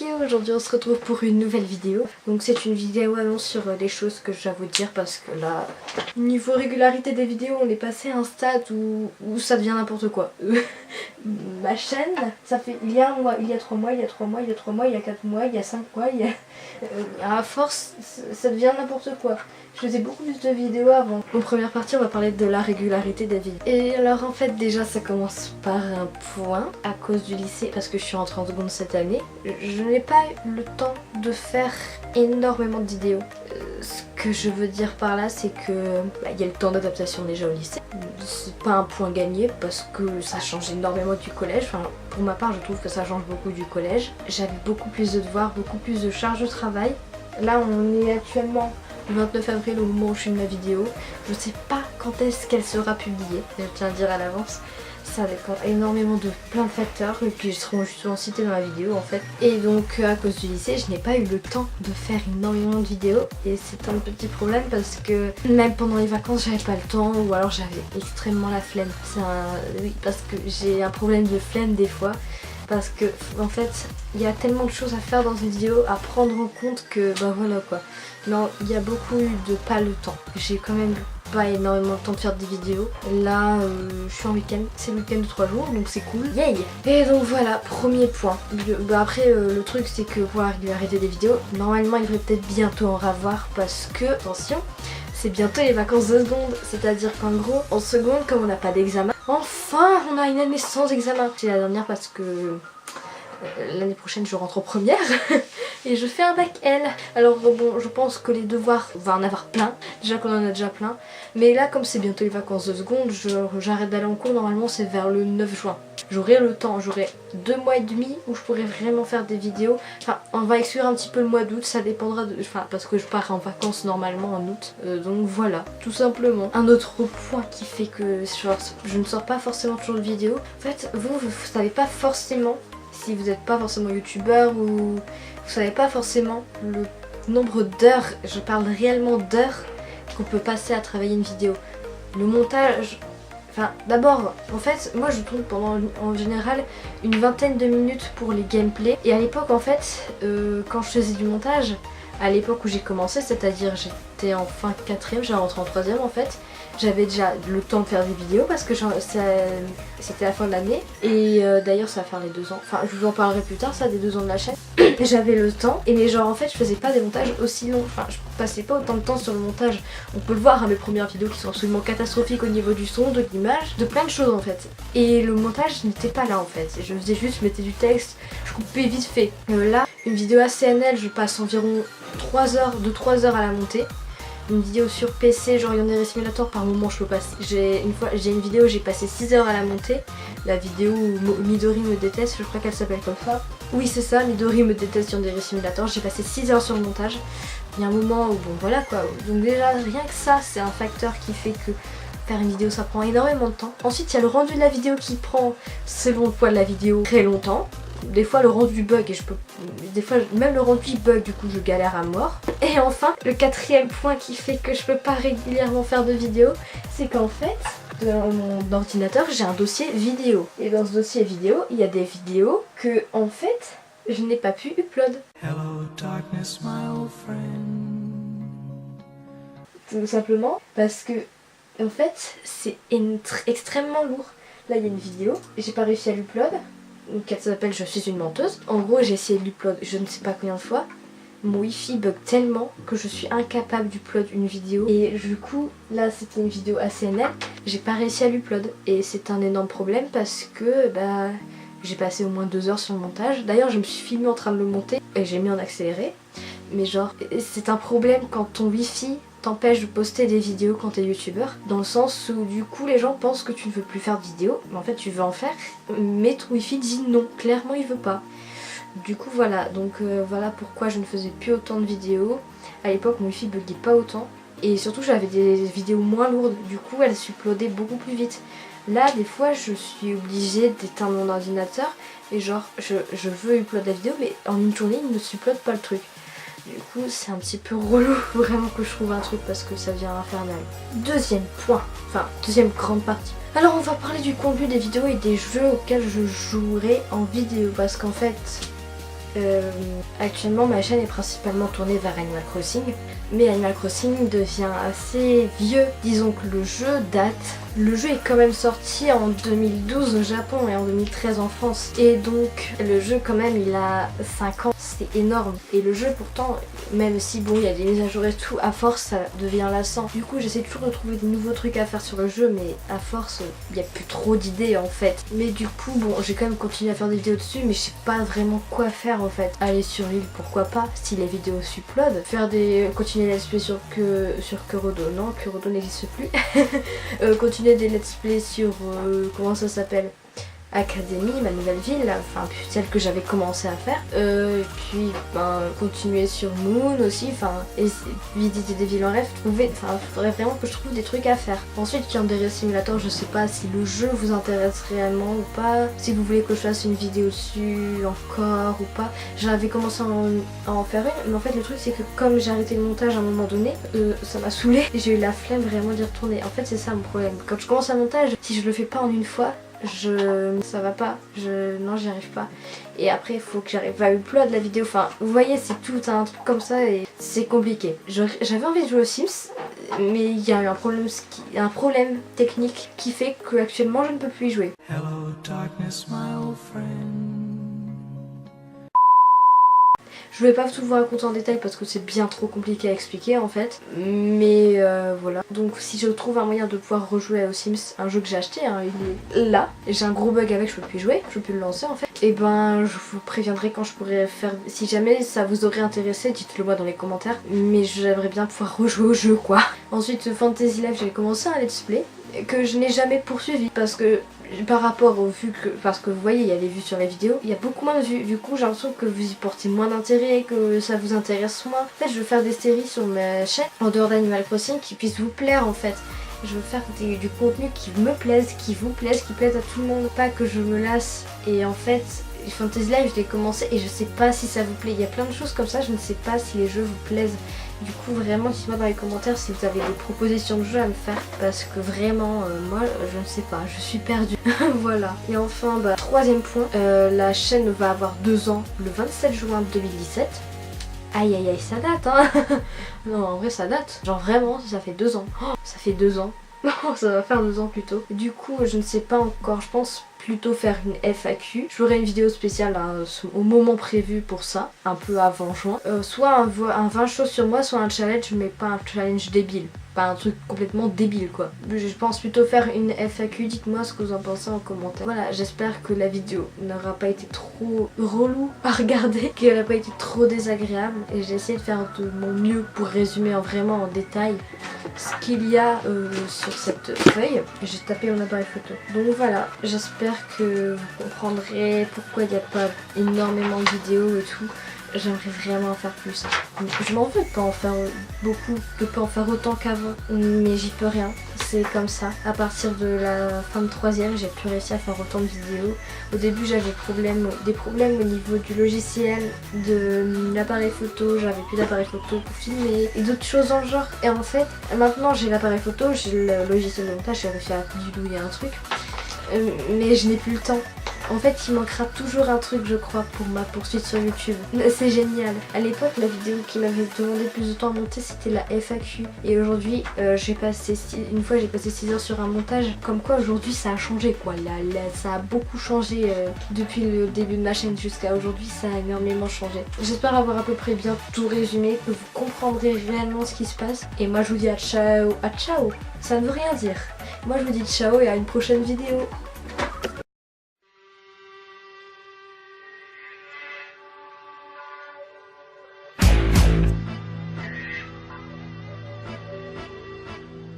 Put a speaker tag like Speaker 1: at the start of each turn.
Speaker 1: Ok, aujourd'hui on se retrouve pour une nouvelle vidéo. Donc c'est une vidéo annonce sur les choses que j'ai à vous dire parce que là, niveau régularité des vidéos, on est passé à un stade où ça devient n'importe quoi. Ma chaîne, ça fait il y a un mois, il y a 3 mois, il y a 3 mois, il y a 3 mois, il y a 4 mois, il y a 5 mois, il y a... à force, ça devient n'importe quoi. Je faisais beaucoup plus de vidéos avant. En première partie, on va parler de la régularité des vidéos. Et alors en fait déjà ça commence par un point à cause du lycée parce que je suis rentrée en seconde cette année. Je n'ai pas eu le temps de faire énormément de vidéos. Ce que je veux dire par là c'est que il y a le temps d'adaptation déjà au lycée. C'est pas un point gagné parce que ça change énormément du collège. Enfin, pour ma part je trouve que ça change beaucoup du collège. J'avais beaucoup plus de devoirs, beaucoup plus de charges de travail. Là on est actuellement le 29 avril au moment où je filme la vidéo. Je sais pas quand est-ce qu'elle sera publiée, je tiens à le dire à l'avance. Ça dépend énormément de plein de facteurs et qui seront justement cités dans la vidéo en fait. Et donc à cause du lycée, je n'ai pas eu le temps de faire énormément de vidéos et c'est un petit problème parce que même pendant les vacances j'avais pas le temps ou alors j'avais extrêmement la flemme. Oui, parce que j'ai un problème de flemme des fois. Parce que en fait il y a tellement de choses à faire dans une vidéo, à prendre en compte que bah voilà quoi. Non, il y a beaucoup eu de pas le temps. J'ai quand même pas énormément de temps de faire des vidéos. Là je suis en week-end, c'est le week-end de 3 jours donc c'est cool. Yay! Et donc voilà, premier point. Après le truc c'est que pour arrêter des vidéos, normalement il devrait peut-être bientôt en avoir parce que, attention, c'est bientôt les vacances de seconde. C'est-à-dire qu'en gros, en seconde, comme on n'a pas d'examen, enfin on a une année sans examen. C'est la dernière parce que l'année prochaine je rentre en première et je fais un bac L. Alors bon, je pense que les devoirs, on va en avoir plein, déjà qu'on en a déjà plein. Mais là comme c'est bientôt les vacances de seconde, j'arrête d'aller en cours, normalement c'est vers le 9 juin. J'aurai le temps, j'aurai 2 mois et demi où je pourrai vraiment faire des vidéos. Enfin, on va exclure un petit peu le mois d'août, ça dépendra de... Enfin, parce que je pars en vacances normalement en août. Donc voilà, tout simplement. Un autre point qui fait que je ne sors pas forcément toujours de vidéos. En fait, vous savez pas forcément, si vous n'êtes pas forcément youtubeur ou vous savez pas forcément le nombre d'heures, je parle réellement d'heures qu'on peut passer à travailler une vidéo. Le montage... Enfin, d'abord, en fait, moi je tourne pendant en général une vingtaine de minutes pour les gameplays. Et à l'époque, en fait, quand je faisais du montage, à l'époque où j'ai commencé, c'est-à-dire j'étais en fin 4ème, j'ai rentré en 3ème en fait, j'avais déjà le temps de faire des vidéos parce que c'était la fin de l'année. Et d'ailleurs ça va faire les 2 ans, enfin je vous en parlerai plus tard, ça des 2 ans de la chaîne. J'avais le temps, mais genre en fait je faisais pas des montages aussi longs, enfin je passais pas autant de temps sur le montage. On peut le voir, hein, mes premières vidéos qui sont absolument catastrophiques au niveau du son, de l'image, de plein de choses en fait. Et le montage n'était pas là en fait, je faisais juste, je mettais du texte, je coupais vite fait. Là, une vidéo ACNL, je passe environ 3 heures, de 3 heures à la monter. Une vidéo sur PC, genre Yandere Simulator, par moment je peux passer. J'ai une vidéo, j'ai passé 6 heures à la monter. La vidéo où Midori me déteste, je crois qu'elle s'appelle comme ça. Oui c'est ça, Midori me déteste Yandere Simulator. J'ai passé 6 heures sur le montage. Il y a un moment où bon voilà quoi. Donc déjà rien que ça c'est un facteur qui fait que faire une vidéo ça prend énormément de temps. Ensuite il y a le rendu de la vidéo qui prend, selon le poids de la vidéo, très longtemps. Des fois le rendu bug et des fois même le rendu bug, du coup je galère à mort. Et enfin le 4ème point qui fait que je peux pas régulièrement faire de vidéos, c'est qu'en fait dans mon ordinateur j'ai un dossier vidéo. Et dans ce dossier vidéo il y a des vidéos que en fait je n'ai pas pu upload. Hello, darkness, my old friend. Tout simplement parce que en fait c'est extrêmement lourd. Là il y a une vidéo, j'ai pas réussi à l'upload. Donc elle s'appelle Je suis une menteuse. En gros j'ai essayé de l'upload je ne sais pas combien de fois. Mon wifi bug tellement que je suis incapable d'upload une vidéo. Et du coup là c'était une vidéo ACNL, j'ai pas réussi à l'upload. Et c'est un énorme problème parce que bah j'ai passé au moins 2 heures sur le montage. D'ailleurs je me suis filmée en train de le monter et j'ai mis en accéléré. Mais genre c'est un problème quand ton wifi t'empêche de poster des vidéos quand t'es youtubeur, dans le sens où du coup les gens pensent que tu ne veux plus faire de vidéos, mais en fait tu veux en faire, mais ton wifi dit non, clairement il veut pas. Du coup voilà, donc voilà pourquoi je ne faisais plus autant de vidéos. À l'époque mon wifi buguait pas autant, et surtout j'avais des vidéos moins lourdes, du coup elles s'uploadaient beaucoup plus vite. Là des fois je suis obligée d'éteindre mon ordinateur, et genre je veux upload la vidéo, mais en une journée il ne s'uploade pas le truc. Du coup c'est un petit peu relou vraiment que je trouve un truc parce que ça devient infernal. Deuxième point, enfin deuxième grande partie. Alors on va parler du contenu des vidéos et des jeux auxquels je jouerai en vidéo parce qu'en fait Actuellement ma chaîne est principalement tournée vers Animal Crossing, mais Animal Crossing devient assez vieux. Disons que le jeu date. Le jeu est quand même sorti en 2012 au Japon et en 2013 en France. Et donc le jeu quand même il a 5 ans, c'est énorme. Et le jeu pourtant, même si bon il y a des mises à jour et tout, à force ça devient lassant. Du coup j'essaie toujours de trouver de nouveaux trucs à faire sur le jeu, mais à force il n'y a plus trop d'idées en fait. Mais du coup bon j'ai quand même continué à faire des vidéos dessus, mais je sais pas vraiment quoi faire en fait. Aller sur l'île pourquoi pas, si les vidéos s'uploadent. Faire des... continuer les let's play sur Kurodo, non Kurodo n'existe plus. Continuer des let's play sur comment ça s'appelle, Académie, ma nouvelle ville, enfin celle que j'avais commencé à faire. Et puis continuer sur Moon aussi, et visiter des villes en rêve, faudrait vraiment que je trouve des trucs à faire. Ensuite Yandere Simulator, je sais pas si le jeu vous intéresse réellement ou pas, si vous voulez que je fasse une vidéo dessus encore ou pas. J'avais commencé à en faire une, mais en fait le truc c'est que comme j'ai arrêté le montage à un moment donné, ça m'a saoulée et j'ai eu la flemme vraiment d'y retourner. En fait c'est ça mon problème, quand je commence un montage, si je le fais pas en une fois, ça va pas, non j'y arrive pas, et après il faut que j'arrive à upload la vidéo, vous voyez c'est tout un truc comme ça et c'est compliqué. J'avais envie de jouer aux Sims, mais il y a eu un problème technique qui fait que actuellement je ne peux plus y jouer. Hello, darkness, my old friend. Je vais pas tout vous raconter en détail parce que c'est bien trop compliqué à expliquer en fait. Mais voilà. Donc si je trouve un moyen de pouvoir rejouer aux Sims, un jeu que j'ai acheté, il est là. J'ai un gros bug avec, je peux plus jouer, je peux plus le lancer en fait. Et ben je vous préviendrai quand je pourrai faire... Si jamais ça vous aurait intéressé, dites-le moi dans les commentaires. Mais j'aimerais bien pouvoir rejouer au jeu quoi. Ensuite Fantasy Life, j'avais commencé un let's play que je n'ai jamais poursuivi parce que par rapport aux vues parce que vous voyez il y a les vues sur les vidéos, il y a beaucoup moins de vues, du coup j'ai l'impression que vous y portez moins d'intérêt, que ça vous intéresse moins. En fait je veux faire des séries sur ma chaîne en dehors d'Animal Crossing qui puissent vous plaire en fait. Je veux faire du contenu qui me plaise, qui vous plaise, qui plaise à tout le monde, pas que je me lasse. Et en fait Fantasy Life je l'ai commencé et je sais pas si ça vous plaît, il y a plein de choses comme ça, je ne sais pas si les jeux vous plaisent. Du coup vraiment dites-moi dans les commentaires si vous avez des propositions de jeux à me faire, parce que vraiment moi je ne sais pas, je suis perdue. Voilà. Et enfin troisième point, la chaîne va avoir 2 ans le 27 juin 2017. Aïe aïe aïe ça date hein. Non en vrai ça date, genre vraiment ça fait 2 ans. Oh, ça fait 2 ans. Non ça va faire 2 ans plutôt. Du coup je ne sais pas encore, je pense plutôt faire une FAQ. Je ferai une vidéo spéciale au moment prévu pour ça, un peu avant juin. Soit un 20 choses sur moi, soit un challenge, mais pas un challenge débile. Pas un truc complètement débile quoi. Je pense plutôt faire une FAQ, dites-moi ce que vous en pensez en commentaire. Voilà, j'espère que la vidéo n'aura pas été trop relou à regarder, qu'elle n'a pas été trop désagréable. Et j'ai essayé de faire de mon mieux pour résumer vraiment en détail ce qu'il y a sur cette feuille. J'ai tapé mon appareil photo. Donc voilà, j'espère que vous comprendrez pourquoi il n'y a pas énormément de vidéos et tout. J'aimerais vraiment en faire plus. Je m'en veux de pas en faire beaucoup, de pas en faire autant qu'avant, mais j'y peux rien. C'est comme ça. À partir de la fin de 3ème, j'ai plus réussi à faire autant de vidéos. Au début, j'avais des problèmes au niveau du logiciel, de l'appareil photo. J'avais plus d'appareil photo pour filmer et d'autres choses dans le genre. Et en fait, maintenant j'ai l'appareil photo, j'ai le logiciel de montage, j'ai réussi à bidouiller un truc. Mais je n'ai plus le temps. En fait il manquera toujours un truc je crois pour ma poursuite sur YouTube. C'est génial. À l'époque la vidéo qui m'avait demandé plus de temps à monter c'était la FAQ. Et aujourd'hui une fois j'ai passé 6 heures sur un montage. Comme quoi aujourd'hui ça a changé quoi. Ça a beaucoup changé depuis le début de ma chaîne jusqu'à aujourd'hui, ça a énormément changé. J'espère avoir à peu près bien tout résumé, que vous comprendrez réellement ce qui se passe. Et moi je vous dis à ciao. Ça ne veut rien dire. Moi je vous dis ciao et à une prochaine vidéo.